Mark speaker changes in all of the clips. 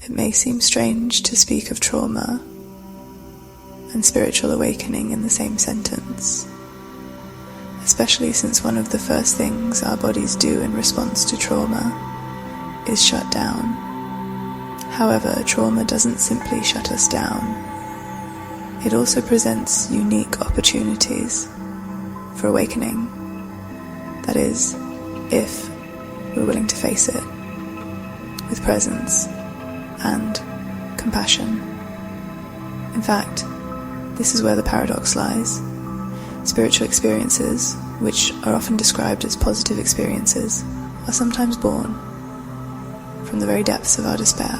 Speaker 1: It may seem strange to speak of trauma and spiritual awakening in the same sentence, especially since one of the first things our bodies do in response to trauma is shut down. However, trauma doesn't simply shut us down. It also presents unique opportunities for awakening. That is, if we're willing to face it with presence and compassion. In fact, this is where the paradox lies. Spiritual experiences, which are often described as positive experiences, are sometimes born from the very depths of our despair.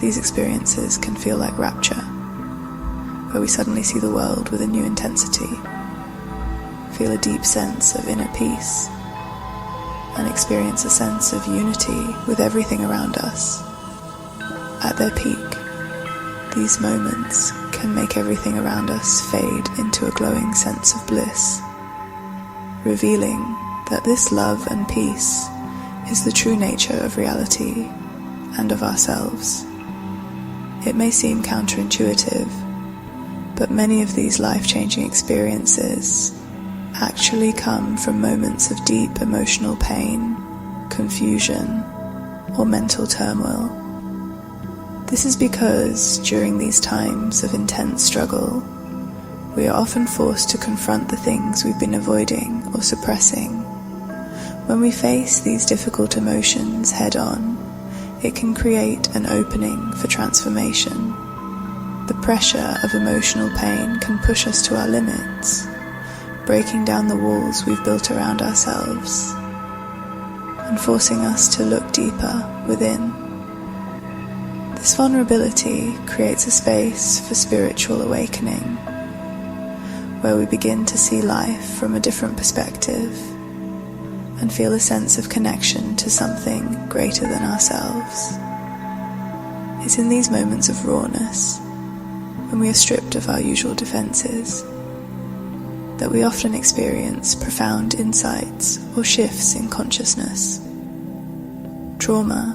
Speaker 1: These experiences can feel like rapture, where we suddenly see the world with a new intensity, feel a deep sense of inner peace, and experience a sense of unity with everything around us. At their peak, these moments can make everything around us fade into a glowing sense of bliss, revealing that this love and peace is the true nature of reality and of ourselves. It may seem counterintuitive, but many of these life-changing experiences actually come from moments of deep emotional pain, confusion, or mental turmoil. This is because during these times of intense struggle, we are often forced to confront the things we've been avoiding or suppressing. When we face these difficult emotions head-on, it can create an opening for transformation. The pressure of emotional pain can push us to our limits, breaking down the walls we've built around ourselves and forcing us to look deeper within. This vulnerability creates a space for spiritual awakening, where we begin to see life from a different perspective and feel a sense of connection to something greater than ourselves. It's in these moments of rawness, when we are stripped of our usual defenses, that we often experience profound insights or shifts in consciousness. Trauma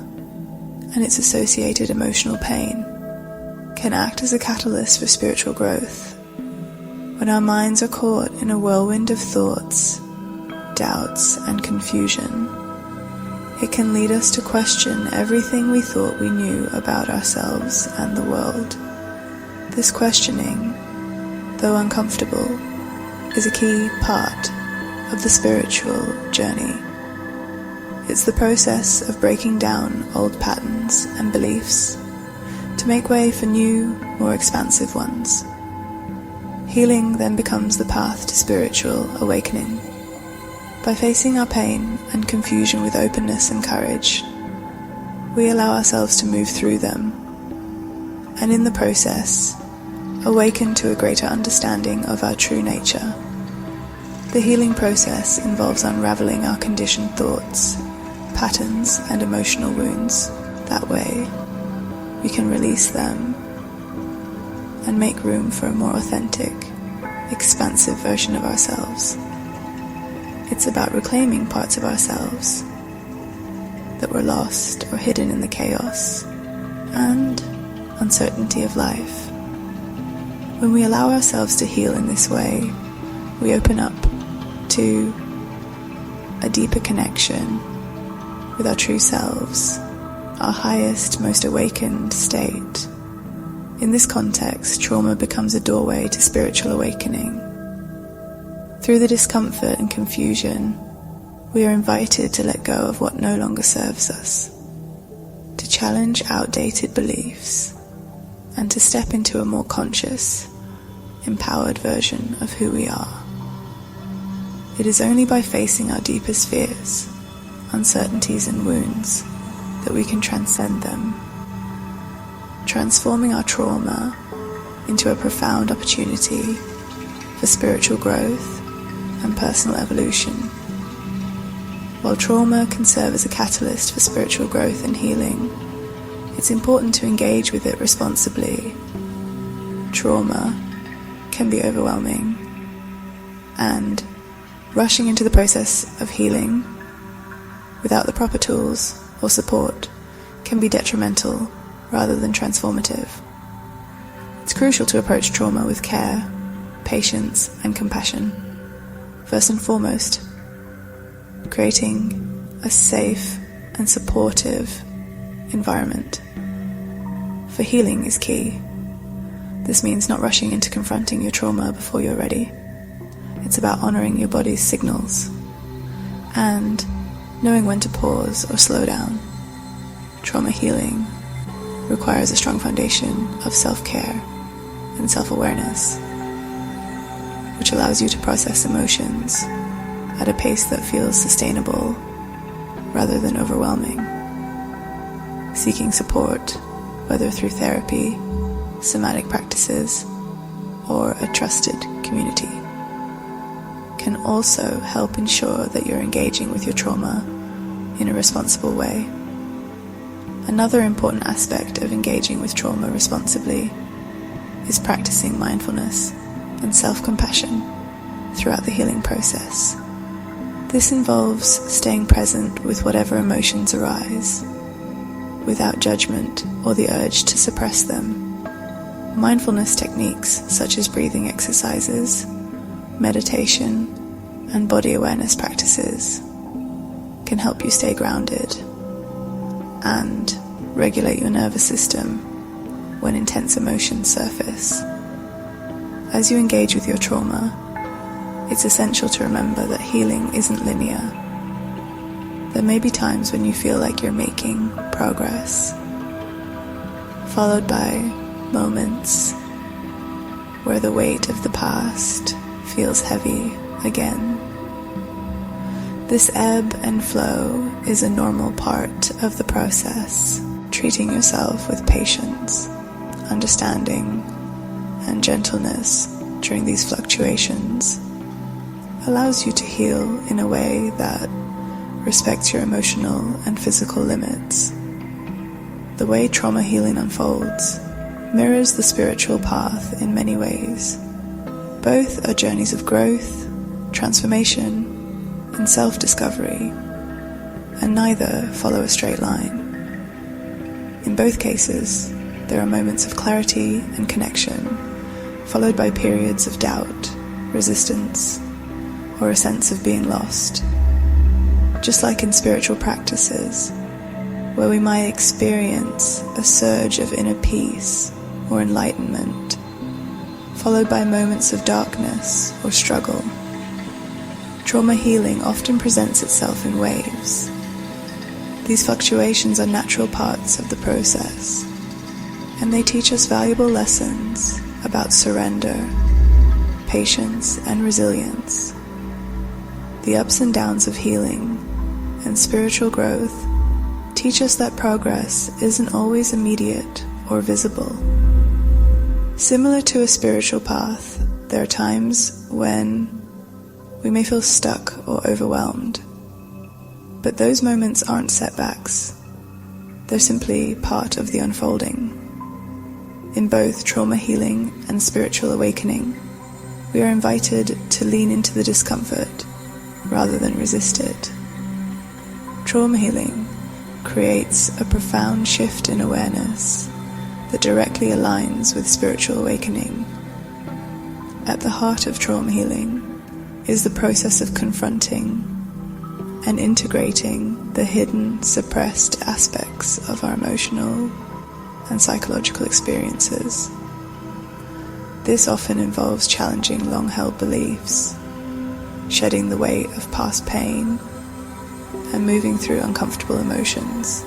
Speaker 1: and its associated emotional pain can act as a catalyst for spiritual growth. When our minds are caught in a whirlwind of thoughts, doubts, and confusion, it can lead us to question everything we thought we knew about ourselves and the world. This questioning, though uncomfortable, is a key part of the spiritual journey. It's the process of breaking down old patterns and beliefs to make way for new, more expansive ones. Healing then becomes the path to spiritual awakening. By facing our pain and confusion with openness and courage, we allow ourselves to move through them, and in the process, awaken to a greater understanding of our true nature. The healing process involves unraveling our conditioned thoughts, patterns, and emotional wounds. That way, we can release them and make room for a more authentic, expansive version of ourselves. It's about reclaiming parts of ourselves that were lost or hidden in the chaos and uncertainty of life. When we allow ourselves to heal in this way, we open up to a deeper connection with our true selves, our highest, most awakened state. In this context, trauma becomes a doorway to spiritual awakening. Through the discomfort and confusion, we are invited to let go of what no longer serves us, to challenge outdated beliefs, and to step into a more conscious, empowered version of who we are. It is only by facing our deepest fears, uncertainties, and wounds that we can transcend them, transforming our trauma into a profound opportunity for spiritual growth and personal evolution. While trauma can serve as a catalyst for spiritual growth and healing, it's important to engage with it responsibly. Trauma can be overwhelming, and rushing into the process of healing without the proper tools or support can be detrimental rather than transformative. It's crucial to approach trauma with care, patience, and compassion. First and foremost, creating a safe and supportive environment for healing is key. This means not rushing into confronting your trauma before you're ready. It's about honoring your body's signals and knowing when to pause or slow down. Trauma healing requires a strong foundation of self-care and self-awareness, which allows you to process emotions at a pace that feels sustainable rather than overwhelming. Seeking support, whether through therapy, somatic practices, or a trusted community, can also help ensure that you're engaging with your trauma in a responsible way. Another important aspect of engaging with trauma responsibly is practicing mindfulness and self-compassion throughout the healing process. This involves staying present with whatever emotions arise, without judgment or the urge to suppress them. Mindfulness techniques such as breathing exercises, meditation, and body awareness practices can help you stay grounded and regulate your nervous system when intense emotions surface. As you engage with your trauma, it's essential to remember that healing isn't linear. There may be times when you feel like you're making progress, followed by moments where the weight of the past feels heavy again. This ebb and flow is a normal part of the process. Treating yourself with patience, understanding, and gentleness during these fluctuations allows you to heal in a way that respects your emotional and physical limits. The way trauma healing unfolds mirrors the spiritual path in many ways. Both are journeys of growth, transformation, and self-discovery, and neither follow a straight line. In both cases, there are moments of clarity and connection, followed by periods of doubt, resistance, or a sense of being lost. Just like in spiritual practices, where we might experience a surge of inner peace or enlightenment, followed by moments of darkness or struggle. Trauma healing often presents itself in waves. These fluctuations are natural parts of the process, and they teach us valuable lessons about surrender, patience, and resilience. The ups and downs of healing and spiritual growth teach us that progress isn't always immediate or visible. Similar to a spiritual path, there are times when we may feel stuck or overwhelmed, but those moments aren't setbacks. They're simply part of the unfolding. In both trauma healing and spiritual awakening, we are invited to lean into the discomfort rather than resist it. Trauma healing creates a profound shift in awareness that directly aligns with spiritual awakening. At the heart of trauma healing is the process of confronting and integrating the hidden, suppressed aspects of our emotional and psychological experiences. This often involves challenging long-held beliefs, shedding the weight of past pain, and moving through uncomfortable emotions.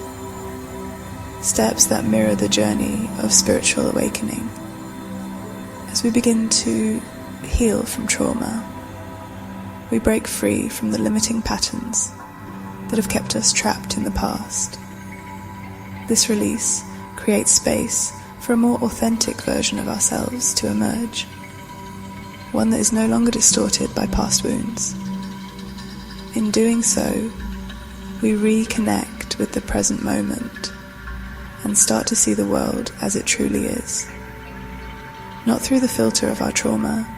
Speaker 1: Steps that mirror the journey of spiritual awakening. As we begin to heal from trauma, we break free from the limiting patterns that have kept us trapped in the past. This release creates space for a more authentic version of ourselves to emerge, one that is no longer distorted by past wounds. In doing so, we reconnect with the present moment and start to see the world as it truly is, not through the filter of our trauma,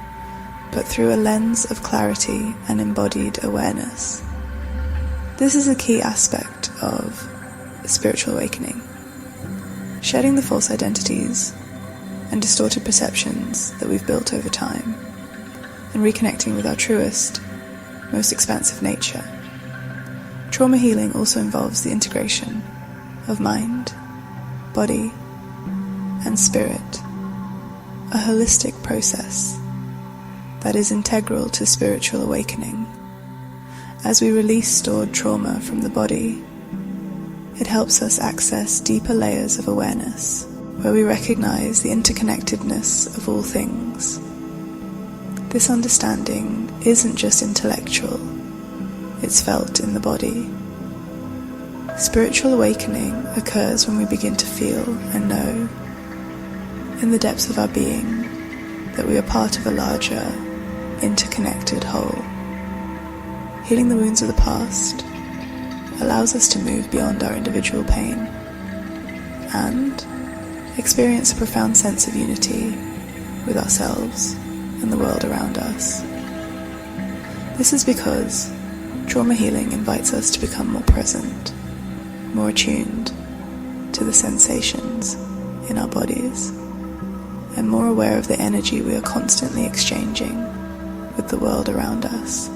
Speaker 1: but through a lens of clarity and embodied awareness. This is a key aspect of spiritual awakening, shedding the false identities and distorted perceptions that we've built over time, and reconnecting with our truest, most expansive nature. Trauma healing also involves the integration of mind, body, and spirit, a holistic process that is integral to spiritual awakening. As we release stored trauma from the body, it helps us access deeper layers of awareness, where we recognize the interconnectedness of all things. This understanding isn't just intellectual, it's felt in the body. Spiritual awakening occurs when we begin to feel and know, in the depths of our being, that we are part of a larger, interconnected whole. Healing the wounds of the past allows us to move beyond our individual pain and experience a profound sense of unity with ourselves and the world around us. This is because trauma healing invites us to become more present, more attuned to the sensations in our bodies, and more aware of the energy we are constantly exchanging with the world around us.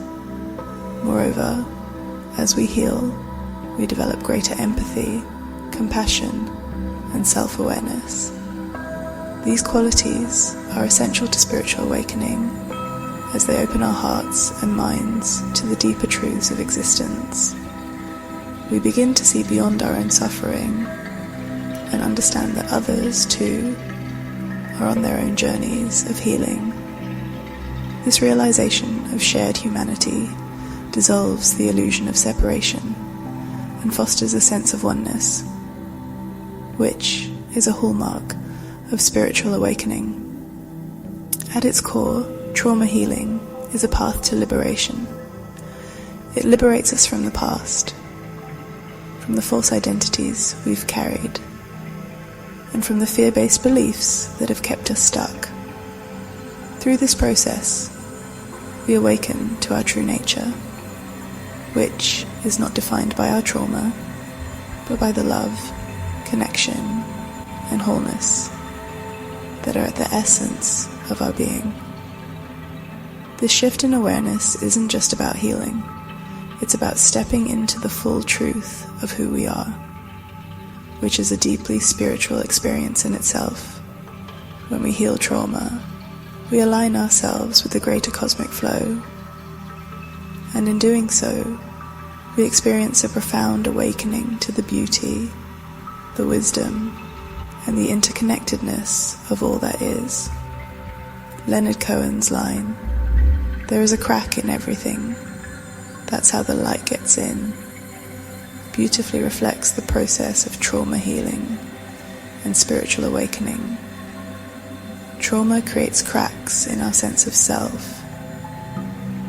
Speaker 1: Moreover, as we heal, we develop greater empathy, compassion, and self-awareness. These qualities are essential to spiritual awakening as they open our hearts and minds to the deeper truths of existence. We begin to see beyond our own suffering and understand that others, too, are on their own journeys of healing. This realization of shared humanity dissolves the illusion of separation and fosters a sense of oneness, which is a hallmark of spiritual awakening. At its core, trauma healing is a path to liberation. It liberates us from the past, from the false identities we've carried, and from the fear-based beliefs that have kept us stuck. Through this process, we awaken to our true nature, which is not defined by our trauma, but by the love, connection, and wholeness that are at the essence of our being. This shift in awareness isn't just about healing, it's about stepping into the full truth of who we are, which is a deeply spiritual experience in itself. When we heal trauma, we align ourselves with the greater cosmic flow, and in doing so, we experience a profound awakening to the beauty, the wisdom, and the interconnectedness of all that is. Leonard Cohen's line, "There is a crack in everything, that's how the light gets in," beautifully reflects the process of trauma healing and spiritual awakening. Trauma creates cracks in our sense of self,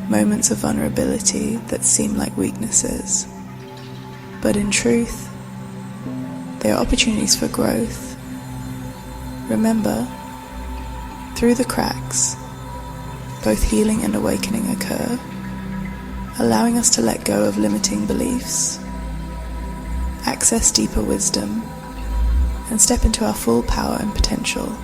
Speaker 1: moments of vulnerability that seem like weaknesses, but in truth, they are opportunities for growth. Remember, through the cracks, both healing and awakening occur, allowing us to let go of limiting beliefs, access deeper wisdom, and step into our full power and potential.